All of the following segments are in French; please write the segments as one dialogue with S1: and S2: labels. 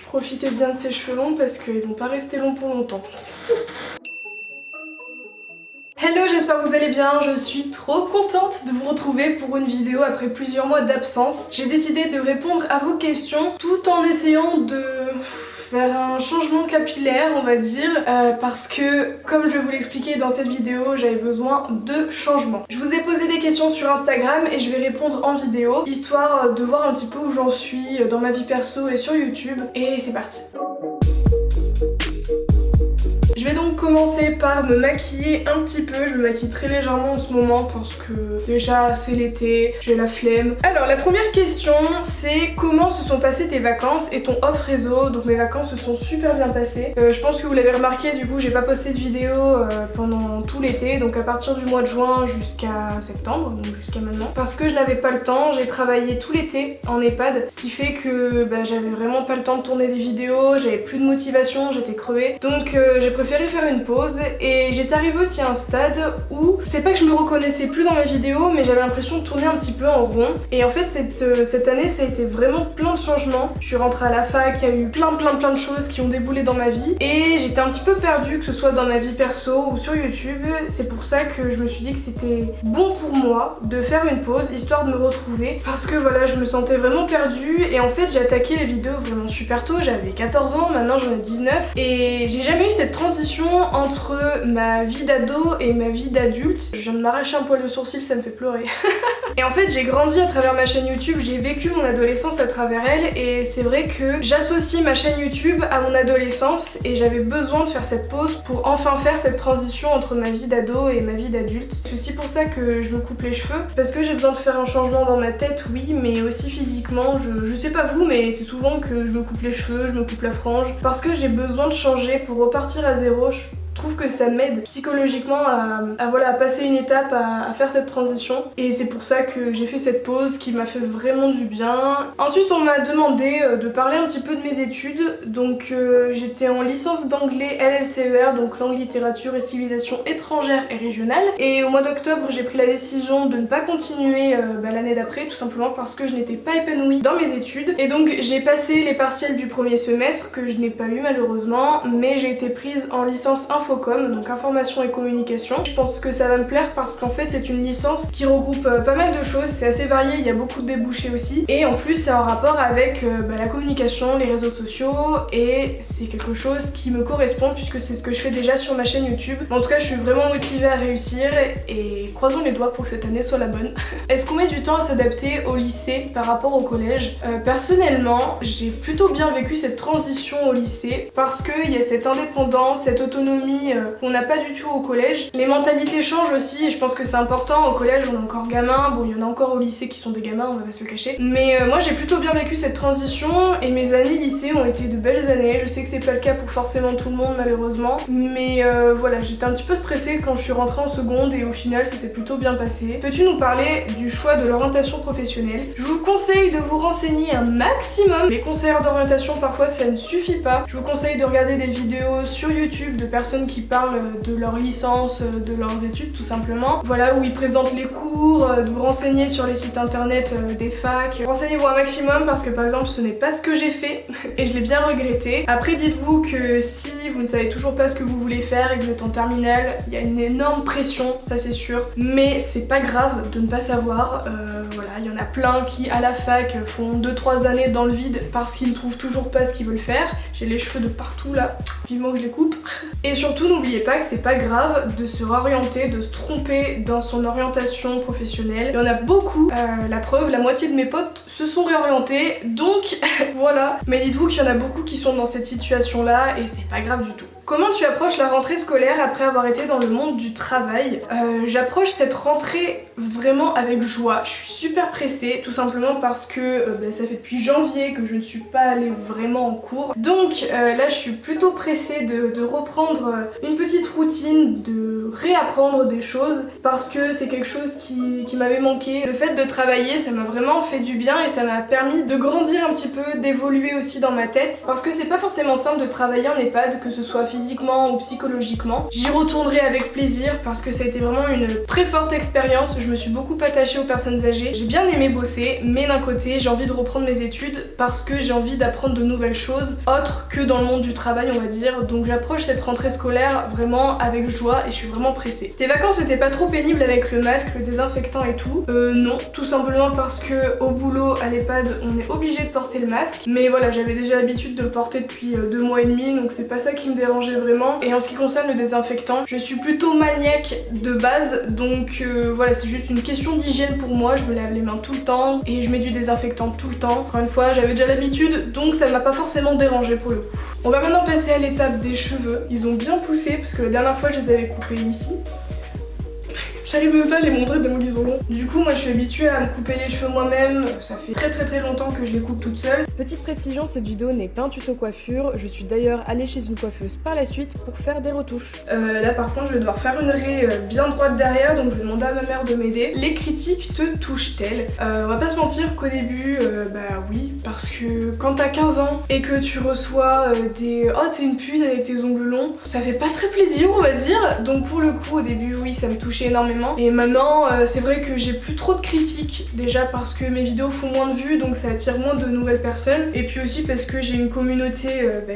S1: Profitez bien de ces cheveux longs parce qu'ils vont pas rester longs pour longtemps. Hello, j'espère que vous allez bien, je suis trop contente de vous retrouver pour une vidéo après plusieurs mois d'absence. J'ai décidé de répondre à vos questions tout en essayant de faire un changement capillaire, on va dire, parce que, comme je vous l'expliquais dans cette vidéo, j'avais besoin de changement. Je vous ai posé des questions sur Instagram et je vais répondre en vidéo, histoire de voir un petit peu où j'en suis dans ma vie perso et sur YouTube, et c'est parti. Je vais donc commencer par me maquiller un petit peu, je me maquille très légèrement en ce moment parce que déjà c'est l'été, j'ai la flemme. Alors la première question c'est comment se sont passées tes vacances et ton off réseau. Donc mes vacances se sont super bien passées. Je pense que vous l'avez remarqué, du coup j'ai pas posté de vidéo pendant tout l'été, donc à partir du mois de juin jusqu'à septembre, donc jusqu'à maintenant. Parce que je n'avais pas le temps, j'ai travaillé tout l'été en EHPAD, ce qui fait que j'avais vraiment pas le temps de tourner des vidéos, j'avais plus de motivation, j'étais crevée. Donc j'ai préféré faire une pause et j'étais arrivée aussi à un stade où c'est pas que je me reconnaissais plus dans mes vidéos, mais j'avais l'impression de tourner un petit peu en rond. Et en fait cette année ça a été vraiment plein de changements. Je suis rentrée à la fac, il y a eu plein de choses qui ont déboulé dans ma vie et j'étais un petit peu perdue, que ce soit dans ma vie perso ou sur YouTube. C'est pour ça que je me suis dit que c'était bon pour moi de faire une pause histoire de me retrouver, parce que voilà, je me sentais vraiment perdue. Et en fait j'ai attaqué les vidéos vraiment super tôt, j'avais 14 ans, maintenant j'en ai 19 et j'ai jamais eu cette transition entre ma vie d'ado et ma vie d'adulte. Je viens de m'arracher un poil de sourcil, ça me fait pleurer. Et en fait j'ai grandi à travers ma chaîne YouTube, j'ai vécu mon adolescence à travers elle, et c'est vrai que j'associe ma chaîne YouTube à mon adolescence et j'avais besoin de faire cette pause pour enfin faire cette transition entre ma vie d'ado et ma vie d'adulte. C'est aussi pour ça que je me coupe les cheveux, parce que j'ai besoin de faire un changement dans ma tête, oui, mais aussi physiquement. Je sais pas vous, mais c'est souvent que je me coupe les cheveux, je me coupe la frange, parce que j'ai besoin de changer pour repartir à zéro. Je trouve que ça m'aide psychologiquement à passer une étape, à faire cette transition, et c'est pour ça que j'ai fait cette pause qui m'a fait vraiment du bien. Ensuite on m'a demandé de parler un petit peu de mes études, donc j'étais en licence d'anglais LLCER, donc langue, littérature et civilisation étrangère et régionale, et au mois d'octobre j'ai pris la décision de ne pas continuer l'année d'après, tout simplement parce que je n'étais pas épanouie dans mes études, et donc j'ai passé les partiels du premier semestre que je n'ai pas eu malheureusement, mais j'ai été prise en licence Infocom, donc information et communication. Je pense que ça va me plaire parce qu'en fait c'est une licence qui regroupe pas mal de choses, c'est assez varié, il y a beaucoup de débouchés aussi, et en plus c'est en rapport avec la communication, les réseaux sociaux, et c'est quelque chose qui me correspond puisque c'est ce que je fais déjà sur ma chaîne YouTube. En tout cas je suis vraiment motivée à réussir et croisons les doigts pour que cette année soit la bonne. Est-ce qu'on met du temps à s'adapter au lycée par rapport au collège? Personnellement j'ai plutôt bien vécu cette transition au lycée parce qu'il y a cette indépendance, cette autonomie qu'on n'a pas du tout au collège. Les mentalités changent aussi et je pense que c'est important. Au collège on est encore gamin, bon il y en a encore au lycée qui sont des gamins, on va pas se le cacher, mais moi j'ai plutôt bien vécu cette transition et mes années lycée ont été de belles années. Je sais que c'est pas le cas pour forcément tout le monde malheureusement, mais voilà, j'étais un petit peu stressée quand je suis rentrée en seconde et au final ça s'est plutôt bien passé. Peux-tu nous parler du choix de l'orientation professionnelle? Je vous conseille de vous renseigner un maximum. Les conseillers d'orientation parfois ça ne suffit pas. Je vous conseille de regarder des vidéos sur YouTube de personnes qui parlent de leur licence, de leurs études tout simplement. Voilà, où ils présentent les cours, de vous renseigner sur les sites internet des facs. Renseignez-vous un maximum parce que par exemple ce n'est pas ce que j'ai fait et je l'ai bien regretté. Après dites-vous que si vous ne savez toujours pas ce que vous voulez faire et que vous êtes en terminale, il y a une énorme pression, ça c'est sûr, mais c'est pas grave de ne pas savoir. Voilà, il y en a plein qui à la fac font 2-3 années dans le vide parce qu'ils ne trouvent toujours pas ce qu'ils veulent faire. J'ai les cheveux de partout là, vivement que je les coupe. Et surtout n'oubliez pas que c'est pas grave de se réorienter, de se tromper dans son orientation professionnelle. Il y en a beaucoup, la preuve, la moitié de mes potes se sont réorientés, donc voilà. Mais dites-vous qu'il y en a beaucoup qui sont dans cette situation là et c'est pas grave du tout. Comment tu approches la rentrée scolaire après avoir été dans le monde du travail? J'approche cette rentrée vraiment avec joie. Je suis super pressée, tout simplement parce que ça fait depuis janvier que je ne suis pas allée vraiment en cours. Donc là je suis plutôt pressée de reprendre une petite routine, de réapprendre des choses parce que c'est quelque chose qui m'avait manqué. Le fait de travailler, ça m'a vraiment fait du bien et ça m'a permis de grandir un petit peu, d'évoluer aussi dans ma tête, parce que c'est pas forcément simple de travailler en EHPAD, que ce soit physiquement ou psychologiquement. J'y retournerai avec plaisir parce que ça a été vraiment une très forte expérience. Je je me suis beaucoup attachée aux personnes âgées. J'ai bien aimé bosser, mais d'un côté j'ai envie de reprendre mes études parce que j'ai envie d'apprendre de nouvelles choses autres que dans le monde du travail, on va dire. Donc j'approche cette rentrée scolaire vraiment avec joie et je suis vraiment pressée. Tes vacances étaient pas trop pénibles avec le masque, le désinfectant et tout? Non, tout simplement parce que au boulot, à l'EHPAD, on est obligé de porter le masque. Mais voilà, j'avais déjà l'habitude de le porter depuis 2 mois et demi, donc c'est pas ça qui me dérangeait vraiment. Et en ce qui concerne le désinfectant, je suis plutôt maniaque de base, donc voilà, c'est juste une question d'hygiène pour moi. Je me lave les mains tout le temps et je mets du désinfectant tout le temps. Encore une fois, j'avais déjà l'habitude, donc ça m'a pas forcément dérangé pour le coup. On va maintenant passer à l'étape des cheveux. Ils ont bien poussé parce que la dernière fois je les avais coupés ici. J'arrive même pas à les montrer tellement qu'ils sont longs. Du coup, moi je suis habituée à me couper les cheveux moi-même. Ça fait très longtemps que je les coupe toute seule.
S2: Petite précision, cette vidéo n'est pas un tuto coiffure. Je suis d'ailleurs allée chez une coiffeuse par la suite pour faire des retouches.
S1: Là par contre, je vais devoir faire une raie bien droite derrière, donc je vais demander à ma mère de m'aider. Les critiques te touchent-elles? On va pas se mentir qu'au début, bah oui, parce que quand t'as 15 ans et que tu reçois des oh t'es une pute avec tes ongles longs, ça fait pas très plaisir on va dire. Donc pour le coup au début oui ça me touchait énormément. Et maintenant c'est vrai que j'ai plus trop de critiques, déjà parce que mes vidéos font moins de vues donc ça attire moins de nouvelles personnes, et puis aussi parce que j'ai une communauté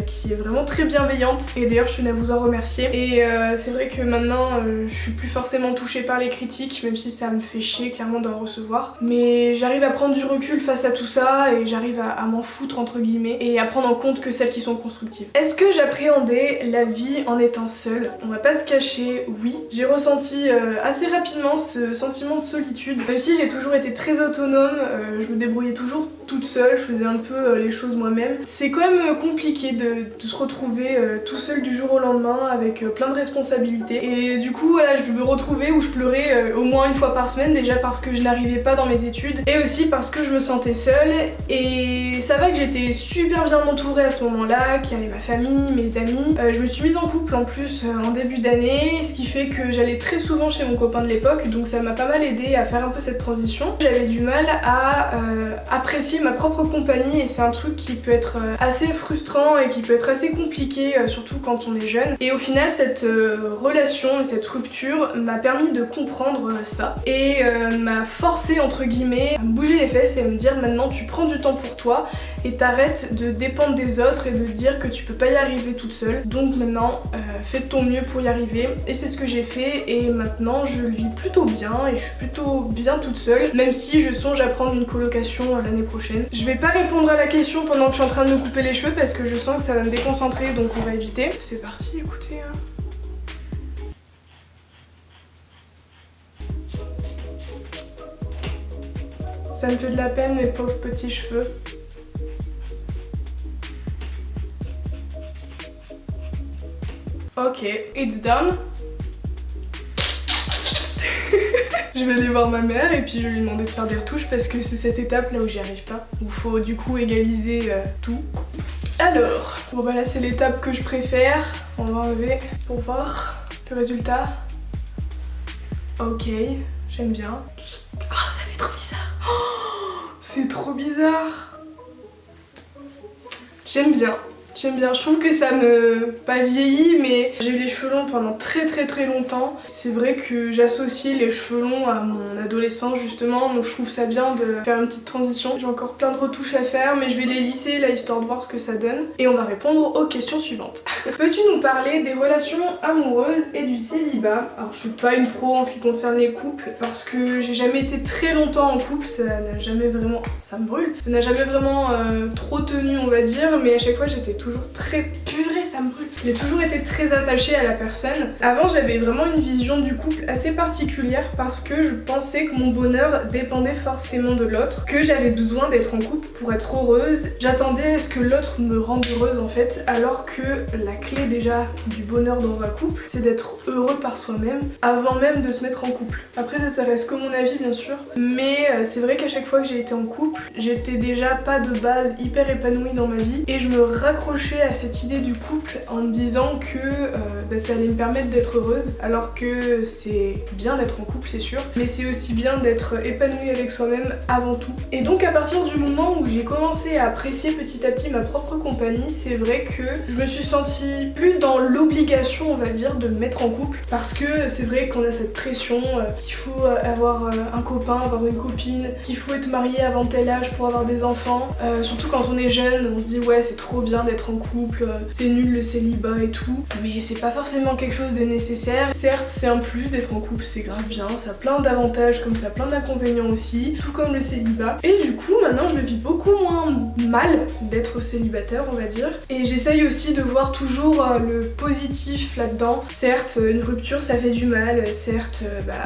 S1: qui est vraiment très bienveillante, et d'ailleurs je tenais à vous en remercier. Et c'est vrai que maintenant je suis plus forcément touchée par les critiques, même si ça me fait chier clairement d'en recevoir, mais j'arrive à prendre du recul face à tout ça et j'arrive à m'en foutre entre guillemets et à prendre en compte que celles qui sont constructives. Est-ce que j'appréhendais la vie en étant seule? On va pas se cacher, oui. J'ai ressenti assez rapidement ce sentiment de solitude. Même si j'ai toujours été très autonome, je me débrouillais toujours toute seule, je faisais un peu les choses moi-même. C'est quand même compliqué de se retrouver tout seul du jour au lendemain avec plein de responsabilités. Et du coup voilà, je me retrouvais où je pleurais au moins une fois par semaine, déjà parce que je n'arrivais pas dans mes études et aussi parce que je me sentais seule. Et ça va que j'étais super bien entourée à ce moment-là, qu'il y avait ma famille, mes amis. Je me suis mise en couple en plus en début d'année, ce qui fait que j'allais très souvent chez mon copain de l'époque, donc ça m'a pas mal aidé à faire un peu cette transition. J'avais du mal à apprécier ma propre compagnie et c'est un truc qui peut être assez frustrant et qui peut être assez compliqué, surtout quand on est jeune. Et au final cette relation et cette rupture m'a permis de comprendre ça et m'a forcé entre guillemets à me bouger les fesses et à me dire maintenant tu prends du temps pour toi et t'arrêtes de dépendre des autres et de dire que tu peux pas y arriver toute seule. Donc maintenant fais de ton mieux pour y arriver, et c'est ce que j'ai fait et maintenant je le vis plutôt bien et je suis plutôt bien toute seule, même si je songe à prendre une colocation l'année prochaine. Je vais pas répondre à la question pendant que je suis en train de me couper les cheveux parce que je sens que ça va me déconcentrer, donc on va éviter. C'est parti, écoutez hein. Ça me fait de la peine mes pauvres petits cheveux. Ok, it's done. Je vais aller voir ma mère et puis je vais lui demander de faire des retouches parce que c'est cette étape là où j'y arrive pas, où il faut du coup égaliser tout. Alors, bon bah là c'est l'étape que je préfère. On va enlever pour voir le résultat. Ok, j'aime bien. Oh ça fait trop bizarre. Oh, c'est trop bizarre. J'aime bien. J'aime bien, je trouve que ça me... pas vieillit, mais j'ai eu les cheveux longs pendant très longtemps. C'est vrai que j'associe les cheveux longs à mon adolescence justement, donc je trouve ça bien de faire une petite transition. J'ai encore plein de retouches à faire, mais je vais les lisser là histoire de voir ce que ça donne. Et on va répondre aux questions suivantes. Peux-tu nous parler des relations amoureuses et du célibat? Alors je suis pas une pro en ce qui concerne les couples, parce que j'ai jamais été très longtemps en couple, ça n'a jamais vraiment... ça me brûle. Ça n'a jamais vraiment trop tenu on va dire, mais à chaque fois j'étais toujours très purée, ça me brûle. J'ai toujours été très attachée à la personne. Avant j'avais vraiment une vision du couple assez particulière parce que je pensais que mon bonheur dépendait forcément de l'autre, que j'avais besoin d'être en couple pour être heureuse. J'attendais à ce que l'autre me rende heureuse en fait, alors que la clé déjà du bonheur dans un couple, c'est d'être heureux par soi-même avant même de se mettre en couple. Après ça reste que mon avis bien sûr, mais c'est vrai qu'à chaque fois que j'ai été en couple, j'étais déjà pas de base hyper épanouie dans ma vie et je me raccrochais à cette idée du couple couple en me disant que ça allait me permettre d'être heureuse, alors que c'est bien d'être en couple, c'est sûr, mais c'est aussi bien d'être épanouie avec soi-même avant tout. Et donc à partir du moment où j'ai commencé à apprécier petit à petit ma propre compagnie, c'est vrai que je me suis sentie plus dans l'obligation, on va dire, de me mettre en couple, parce que c'est vrai qu'on a cette pression qu'il faut avoir un copain, avoir une copine, qu'il faut être marié avant tel âge pour avoir des enfants, surtout quand on est jeune, on se dit ouais c'est trop bien d'être en couple, c'est nul le célibat et tout, mais c'est pas forcément quelque chose de nécessaire. Certes c'est un plus d'être en couple, c'est grave bien, ça a plein d'avantages comme ça a plein d'inconvénients aussi, tout comme le célibat, et du coup maintenant je le vis beaucoup moins mal d'être célibataire on va dire, et j'essaye aussi de voir toujours le positif là-dedans. Certes une rupture ça fait du mal, certes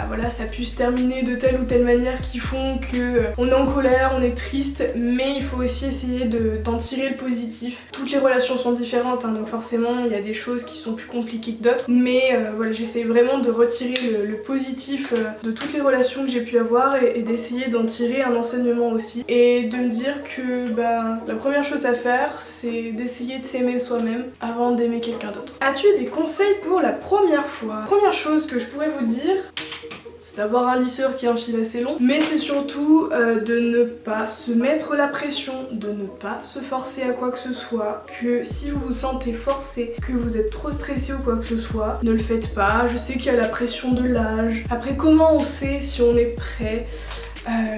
S1: voilà ça a pu se terminer de telle ou telle manière qui font que on est en colère, on est triste, mais il faut aussi essayer d'en tirer le positif. Toutes les relations sont différentes, hein, donc forcément il y a des choses qui sont plus compliquées que d'autres, mais voilà j'essaie vraiment de retirer le positif de toutes les relations que j'ai pu avoir et d'essayer d'en tirer un enseignement aussi, et de me dire que la première chose à faire c'est d'essayer de s'aimer soi-même avant d'aimer quelqu'un d'autre. As-tu des conseils pour la première fois? Première chose que je pourrais vous dire, c'est d'avoir un lisseur qui a un fil assez long, mais c'est surtout de ne pas se mettre la pression, de ne pas se forcer à quoi que ce soit, que si vous vous sentez forcé, que vous êtes trop stressé ou quoi que ce soit, ne le faites pas. Je sais qu'il y a la pression de l'âge. Après comment on sait si on est prêt?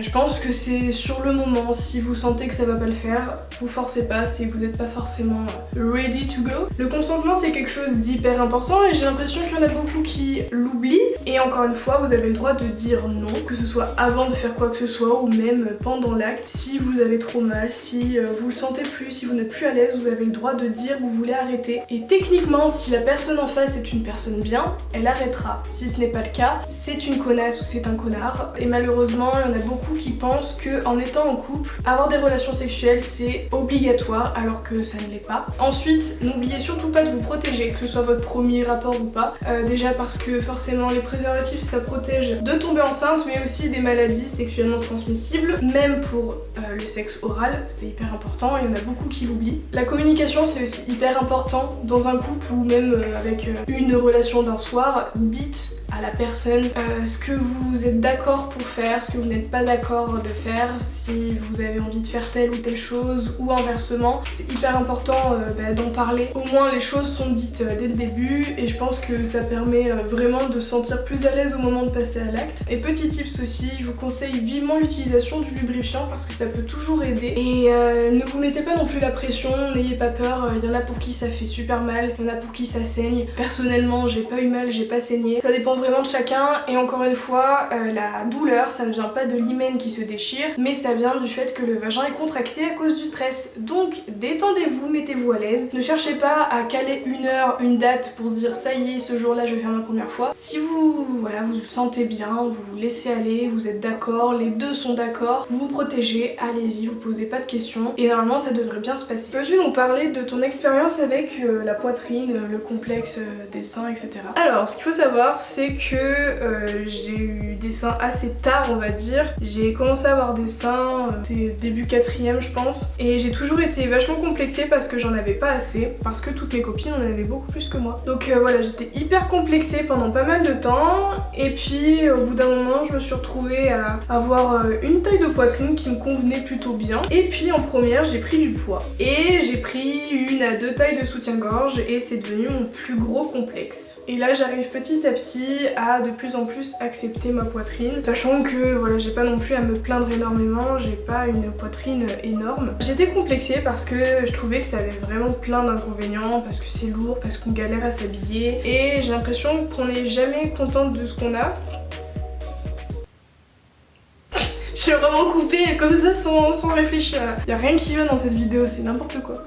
S1: Je pense que c'est sur le moment, si vous sentez que ça va pas le faire, vous forcez pas si vous n'êtes pas forcément ready to go. Le consentement c'est quelque chose d'hyper important et j'ai l'impression qu'il y en a beaucoup qui l'oublient, et encore une fois vous avez le droit de dire non, que ce soit avant de faire quoi que ce soit ou même pendant l'acte. Si vous avez trop mal, si vous le sentez plus, si vous n'êtes plus à l'aise, vous avez le droit de dire que vous voulez arrêter, et techniquement si la personne en face est une personne bien, elle arrêtera. Si ce n'est pas le cas, c'est une connasse ou c'est un connard, et malheureusement il y en a beaucoup qui pensent que en étant en couple, avoir des relations sexuelles c'est obligatoire alors que ça ne l'est pas. Ensuite, n'oubliez surtout pas de vous protéger, que ce soit votre premier rapport ou pas. Déjà parce que forcément les préservatifs ça protège de tomber enceinte, mais aussi des maladies sexuellement transmissibles, même pour le sexe oral, c'est hyper important, il y en a beaucoup qui l'oublient. La communication c'est aussi hyper important dans un couple ou même avec une relation d'un soir. Dites à la personne ce que vous êtes d'accord pour faire, ce que vous n'êtes pas d'accord de faire, si vous avez envie de faire telle ou telle chose ou inversement. C'est hyper important d'en parler. Au moins les choses sont dites dès le début, et je pense que ça permet vraiment de se sentir plus à l'aise au moment de passer à l'acte. Et petit tips aussi, je vous conseille vivement l'utilisation du lubrifiant parce que ça peut toujours aider, et ne vous mettez pas non plus la pression, n'ayez pas peur, il y en a pour qui ça fait super mal, il y en a pour qui ça saigne. Personnellement j'ai pas eu mal, j'ai pas saigné, ça dépend vraiment de chacun, et encore une fois la douleur ça ne vient pas de l'hymen qui se déchire, mais ça vient du fait que le vagin est contracté à cause du stress. Donc détendez-vous, mettez-vous à l'aise, ne cherchez pas à caler une heure, une date pour se dire ça y est ce jour là je vais faire ma première fois. Si vous vous sentez bien, vous vous laissez aller, vous êtes d'accord, les deux sont d'accord, vous vous protégez, allez-y, vous posez pas de questions et normalement ça devrait bien se passer. Peux-tu nous parler de ton expérience avec la poitrine, le complexe des seins, etc. Alors ce qu'il faut savoir c'est que j'ai eu des seins assez tard on va dire. J'ai commencé à avoir des seins début 4ème je pense, et j'ai toujours été vachement complexée parce que j'en avais pas assez, parce que toutes mes copines en avaient beaucoup plus que moi. Donc voilà, j'étais hyper complexée pendant pas mal de temps, et puis au bout d'un moment je me suis retrouvée à avoir une taille de poitrine qui me convenait plutôt bien, et puis en première j'ai pris du poids et j'ai pris 1 à 2 tailles de soutien-gorge et c'est devenu mon plus gros complexe. Et là j'arrive petit à petit à de plus en plus accepter ma poitrine, sachant que voilà, j'ai pas non plus à me plaindre énormément, j'ai pas une poitrine énorme. J'étais complexée parce que je trouvais que ça avait vraiment plein d'inconvénients, parce que c'est lourd, parce qu'on galère à s'habiller, et j'ai l'impression qu'on n'est jamais contente de ce qu'on a. J'ai vraiment coupé comme ça sans réfléchir. Y a rien qui va dans cette vidéo, c'est n'importe quoi.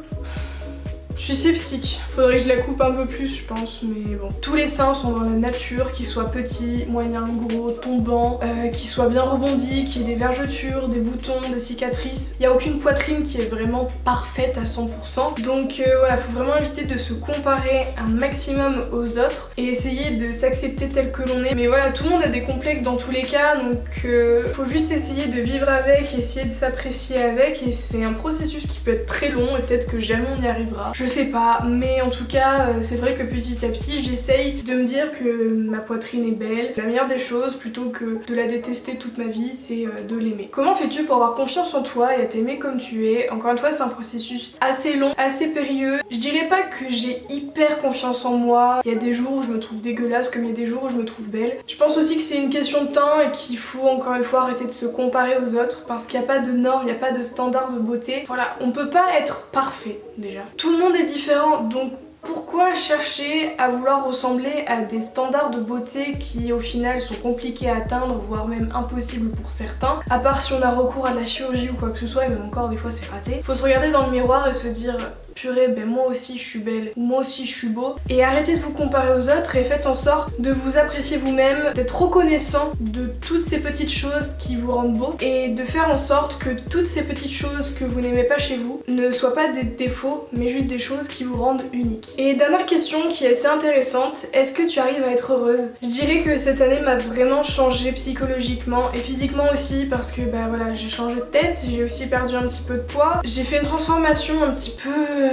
S1: Je suis sceptique, faudrait que je la coupe un peu plus je pense, mais bon. Tous les seins sont dans la nature, qu'ils soient petits, moyens, gros, tombants, qu'ils soient bien rebondis, qu'il y ait des vergetures, des boutons, des cicatrices. Il n'y a aucune poitrine qui est vraiment parfaite à 100%. Donc voilà, faut vraiment éviter de se comparer un maximum aux autres et essayer de s'accepter tel que l'on est. Mais voilà, tout le monde a des complexes dans tous les cas, donc faut juste essayer de vivre avec, essayer de s'apprécier avec, et c'est un processus qui peut être très long et peut-être que jamais on y arrivera. Je sais sais pas, mais en tout cas c'est vrai que petit à petit j'essaye de me dire que ma poitrine est belle. La meilleure des choses, plutôt que de la détester toute ma vie, c'est de l'aimer. Comment fais-tu pour avoir confiance en toi et à t'aimer comme tu es? Encore une fois, c'est un processus assez long, assez périlleux. Je dirais pas que j'ai hyper confiance en moi. Il y a des jours où je me trouve dégueulasse comme il y a des jours où je me trouve belle. Je pense aussi que c'est une question de temps et qu'il faut encore une fois arrêter de se comparer aux autres parce qu'il n'y a pas de normes, il n'y a pas de standard de beauté. Voilà, on peut pas être parfait déjà. Tout le monde est différent, donc pourquoi chercher à vouloir ressembler à des standards de beauté qui au final sont compliqués à atteindre, voire même impossibles pour certains, à part si on a recours à de la chirurgie ou quoi que ce soit, et même encore des fois c'est raté. Faut se regarder dans le miroir et se dire purée, ben moi aussi je suis belle, ou moi aussi je suis beau, et arrêtez de vous comparer aux autres et faites en sorte de vous apprécier vous-même, d'être reconnaissant de toutes ces petites choses qui vous rendent beau, et de faire en sorte que toutes ces petites choses que vous n'aimez pas chez vous ne soient pas des défauts, mais juste des choses qui vous rendent unique. Et dernière question qui est assez intéressante, est-ce que tu arrives à être heureuse? Je dirais que cette année m'a vraiment changé psychologiquement et physiquement aussi parce que bah voilà, j'ai changé de tête, j'ai aussi perdu un petit peu de poids, j'ai fait une transformation un petit peu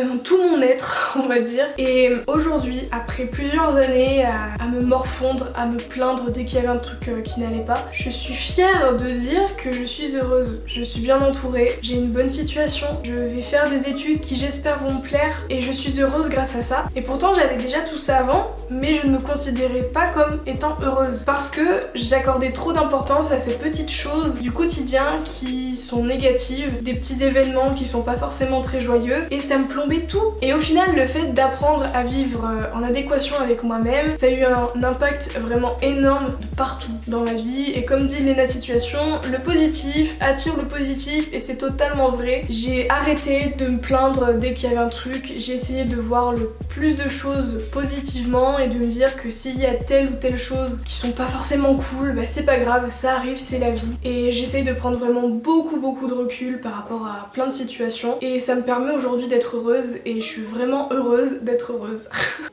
S1: dans tout mon être, on va dire. Et aujourd'hui, après plusieurs années à me morfondre, à me plaindre dès qu'il y avait un truc qui n'allait pas, je suis fière de dire que je suis heureuse. Je suis bien entourée, j'ai une bonne situation, je vais faire des études qui j'espère vont me plaire et je suis heureuse grâce à ça. Et pourtant j'avais déjà tout ça avant, mais je ne me considérais pas comme étant heureuse parce que j'accordais trop d'importance à ces petites choses du quotidien qui sont négatives, des petits événements qui sont pas forcément très joyeux, et ça me plombait tout. Et au final, le fait d'apprendre à vivre en adéquation avec moi-même, ça a eu un impact vraiment énorme de partout dans ma vie. Et comme dit Lena Situation, le positif attire le positif, et c'est totalement vrai. J'ai arrêté de me plaindre dès qu'il y avait un truc, j'ai essayé de voir le plus de choses positivement et de me dire que s'il y a telle ou telle chose qui sont pas forcément cool, bah c'est pas grave, ça arrive, c'est la vie. Et j'essaye de prendre vraiment beaucoup de recul par rapport à plein de situations, et ça me permet aujourd'hui d'être heureuse, et je suis vraiment heureuse d'être heureuse.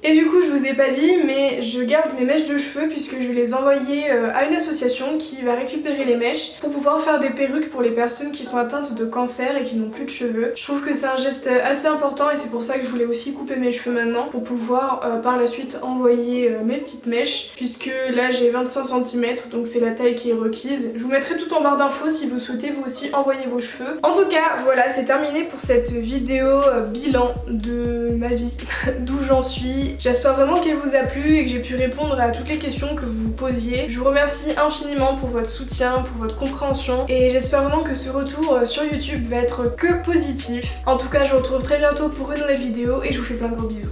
S1: Et du coup, je vous ai pas dit, mais je garde mes mèches de cheveux puisque je vais les envoyer à une association qui va récupérer les mèches pour pouvoir faire des perruques pour les personnes qui sont atteintes de cancer et qui n'ont plus de cheveux. Je trouve que c'est un geste assez important, et c'est pour ça que je voulais aussi couper mes cheveux maintenant pour pouvoir par la suite envoyer mes petites mèches, puisque là j'ai 25 cm, donc c'est la taille qui est requise. Je vous mettrai tout en barre d'infos si vous souhaitez vous aussi envoyer vos cheveux. En tout cas, voilà, c'est terminé pour cette vidéo bilan de ma vie, d'où j'en suis. J'espère vraiment qu'elle vous a plu et que j'ai pu répondre à toutes les questions que vous posiez. Je vous remercie infiniment pour votre soutien, pour votre compréhension, et j'espère vraiment que ce retour sur YouTube va être que positif. En tout cas, je vous retrouve très bientôt pour une nouvelle vidéo et je vous fais plein de gros bisous.